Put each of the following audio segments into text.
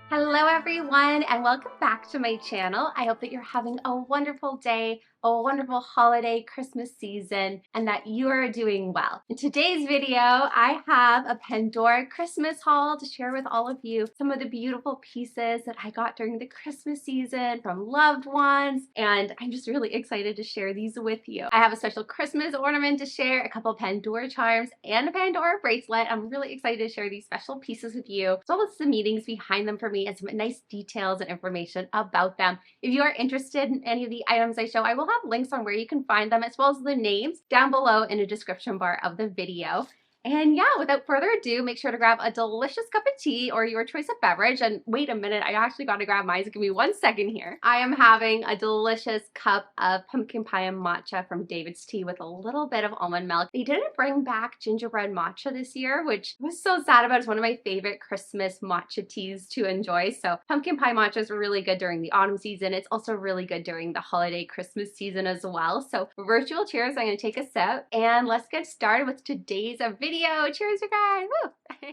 Hello everyone and welcome back to my channel. I hope that you're having a wonderful day, a wonderful holiday Christmas season, and that you are doing well. In today's video, I have a Pandora Christmas haul to share with all of you some of the beautiful pieces that I got during the Christmas season from loved ones, and I'm just really excited to share these with you. I have a special Christmas ornament to share, a couple Pandora charms, and a Pandora bracelet. I'm really excited to share these special pieces with you, as well as the meanings behind them for me and some nice details and information about them. If you are interested in any of the items I show, I will have links on where you can find them, as well as the names down below in the description bar of the video. And yeah, without further ado, make sure to grab a delicious cup of tea or your choice of beverage. And wait a minute, I actually got to grab mine, so give me 1 second here. I am having a delicious cup of pumpkin pie and matcha from DAVIDsTEA with a little bit of almond milk. They didn't bring back gingerbread matcha this year, which I was so sad about. It's one of my favorite Christmas matcha teas to enjoy. So pumpkin pie matchas are really good during the autumn season. It's also really good during the holiday Christmas season as well. So virtual cheers, I'm gonna take a sip and let's get started with today's video. Cheers, you guys. Woo!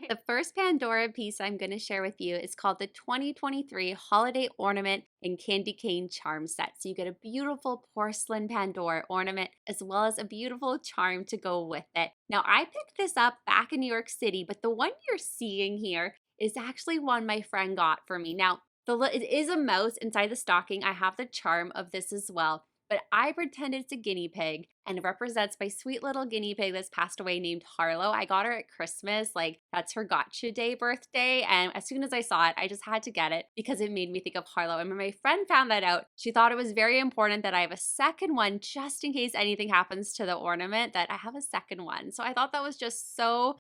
The first Pandora piece I'm going to share with you is called the 2023 Holiday Ornament and Candy Cane Charm Set. So you get a beautiful porcelain Pandora ornament as well as a beautiful charm to go with it. Now I picked this up back in New York City, but the one you're seeing here is actually one my friend got for me. Now it is a mouse inside the stocking. I have the charm of this as well. But I pretended it's a guinea pig, and it represents my sweet little guinea pig that's passed away named Harlow. I got her at Christmas, like that's her gotcha day birthday, and as soon as I saw it, I just had to get it because it made me think of Harlow. And when my friend found that out, she thought it was very important that I have a second one just in case anything happens to the ornament, that I have a second one. So I thought that was just so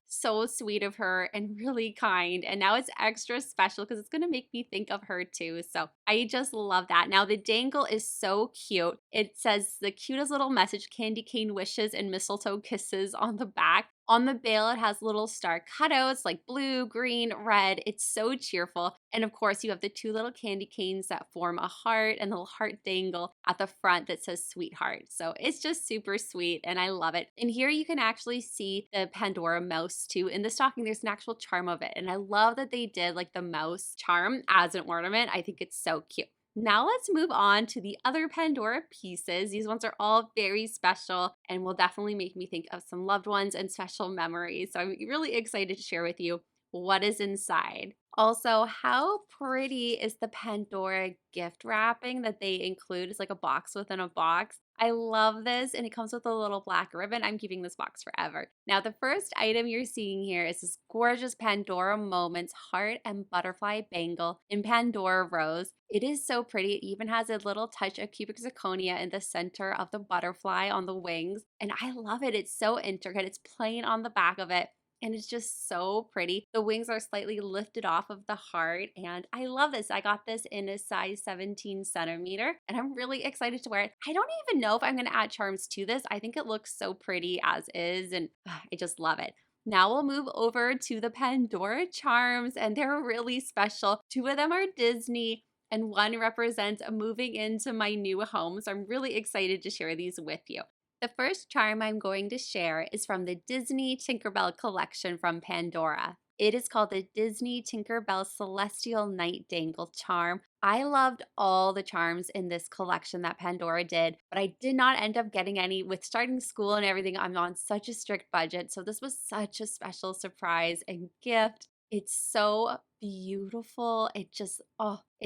sweet of her and really kind, and now it's extra special because it's going to make me think of her too. So I just love that. Now the dangle is so cute. It says the cutest little message, candy cane wishes and mistletoe kisses on the back. On the bail, it has little star cutouts like blue, green, red. It's so cheerful. And of course, you have the two little candy canes that form a heart and the little heart dangle at the front that says sweetheart. So it's just super sweet and I love it. And here you can actually see the Pandora mouse too. In the stocking, there's an actual charm of it. And I love that they did like the mouse charm as an ornament. I think it's so cute. Now let's move on to the other Pandora pieces. These ones are all very special and will definitely make me think of some loved ones and special memories. So I'm really excited to share with you what is inside. Also, how pretty is the Pandora gift wrapping that they include? It's like a box within a box. I love this, and it comes with a little black ribbon. I'm keeping this box forever. Now, the first item you're seeing here is this gorgeous Pandora Moments heart and butterfly bangle in Pandora Rose. It is so pretty. It even has a little touch of cubic zirconia in the center of the butterfly on the wings, and I love it. It's so intricate. It's plain on the back of it. And it's just so pretty. The wings are slightly lifted off of the heart, and I love this. I got this in a size 17 centimeter, and I'm really excited to wear it. I don't even know if I'm going to add charms to this. I think it looks so pretty as is, and I just love it. Now we'll move over to the Pandora charms, and they're really special. Two of them are Disney, and one represents moving into my new home. So I'm really excited to share these with you. The first charm I'm going to share is from the Disney Tinkerbell collection from Pandora. It is called the Disney Tinkerbell Celestial Night Dangle charm. I loved all the charms in this collection that Pandora did, but I did not end up getting any. With starting school and everything, I'm on such a strict budget, so this was such a special surprise and gift. It's so beautiful. It's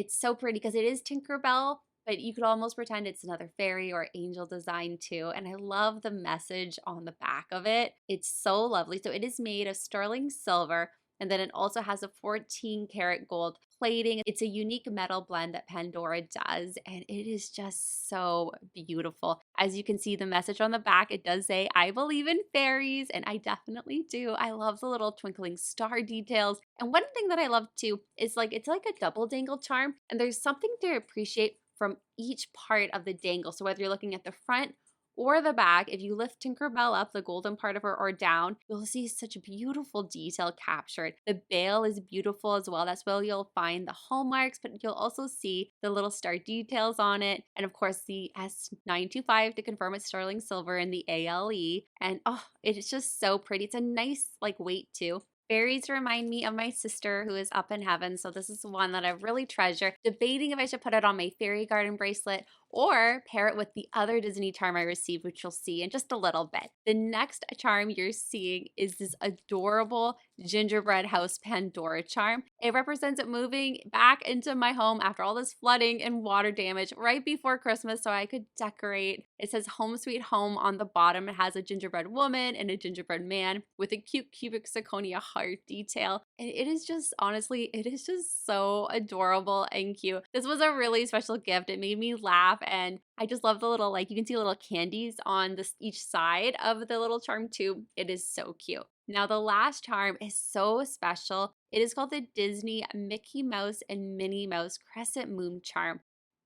so pretty because it is Tinkerbell, but you could almost pretend it's another fairy or angel design too. And I love the message on the back of it. It's so lovely. So it is made of sterling silver, and then it also has a 14-karat gold plating. It's a unique metal blend that Pandora does, and it is just so beautiful. As you can see, the message on the back, it does say, I believe in fairies, and I definitely do. I love the little twinkling star details. And one thing that I love too is it's like a double dangle charm, and there's something to appreciate from each part of the dangle. So whether you're looking at the front or the back, if you lift Tinkerbell up, the golden part of her, or down, you'll see such beautiful detail captured. The bail is beautiful as well. That's where you'll find the hallmarks, but you'll also see the little star details on it. And of course, the S925 to confirm it's sterling silver and the ALE. And it's just so pretty. It's a nice weight too. Berries remind me of my sister who is up in heaven, so this is one that I really treasure. Debating if I should put it on my fairy garden bracelet or pair it with the other Disney charm I received, which you'll see in just a little bit. The next charm you're seeing is this adorable gingerbread house Pandora charm. It represents it moving back into my home after all this flooding and water damage right before Christmas so I could decorate. It says home sweet home on the bottom. It has a gingerbread woman and a gingerbread man with a cute cubic zirconia heart detail. And it is just, honestly, it is just so adorable and cute. This was a really special gift. It made me laugh, and I just love the little, like, you can see little candies on this each side of the little charm too. It is so cute. Now the last charm is so special. It is called the Disney Mickey Mouse and Minnie Mouse Crescent Moon Charm.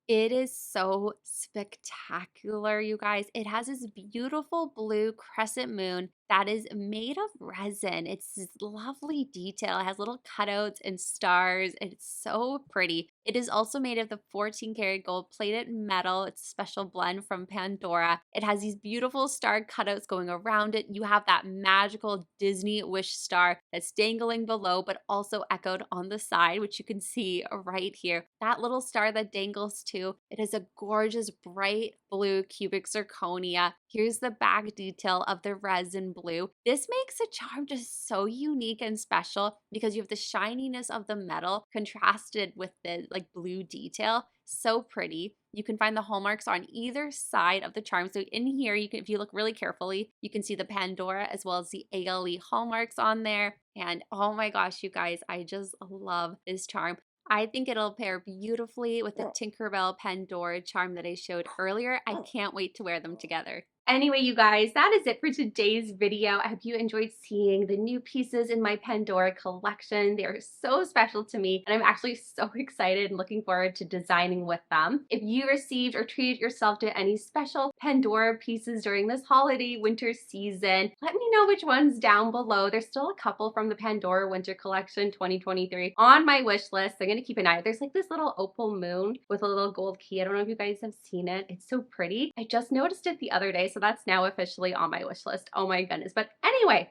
It is so spectacular, you guys. It has this beautiful blue crescent moon that is made of resin. It's this lovely detail. It has little cutouts and stars. It's so pretty. It is also made of the 14-karat gold-plated metal. It's a special blend from Pandora. It has these beautiful star cutouts going around it. You have that magical Disney wish star that's dangling below, but also echoed on the side, which you can see right here. That little star that dangles too. It is a gorgeous bright blue cubic zirconia. Here's the back detail of the resin blue. This makes the charm just so unique and special because you have the shininess of the metal contrasted with the blue detail. So pretty. You can find the hallmarks on either side of the charm. So in here, you can, if you look really carefully, you can see the Pandora as well as the ALE hallmarks on there. And oh my gosh, you guys, I just love this charm. I think it'll pair beautifully with the Tinkerbell Pandora charm that I showed earlier. I can't wait to wear them together. Anyway, you guys, that is it for today's video. I hope you enjoyed seeing the new pieces in my Pandora collection. They are so special to me, and I'm actually so excited and looking forward to designing with them. If you received or treated yourself to any special Pandora pieces during this holiday winter season, let me know which ones down below. There's still a couple from the Pandora Winter Collection 2023 on my wish list. I'm gonna keep an eye out. There's like this little opal moon with a little gold key. I don't know if you guys have seen it. It's so pretty. I just noticed it the other day, so that's now officially on my wish list. Oh my goodness. But anyway,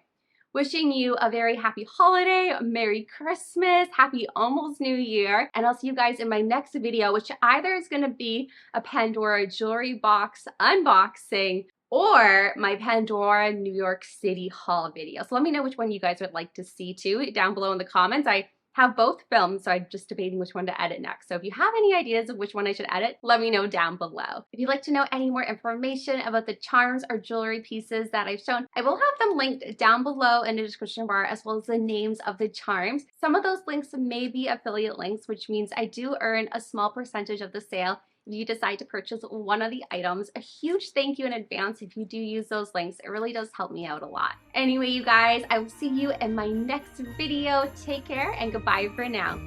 wishing you a very happy holiday, Merry Christmas, happy almost New Year, and I'll see you guys in my next video, which either is going to be a Pandora jewelry box unboxing or my Pandora New York City haul video. So let me know which one you guys would like to see too down below in the comments. I have both filmed, so I'm just debating which one to edit next. So if you have any ideas of which one I should edit, let me know down below. If you'd like to know any more information about the charms or jewelry pieces that I've shown, I will have them linked down below in the description bar, as well as the names of the charms. Some of those links may be affiliate links, which means I do earn a small percentage of the sale if you decide to purchase one of the items. A huge thank you in advance if you do use those links. It really does help me out a lot. Anyway, you guys, I will see you in my next video. Take care and goodbye for now.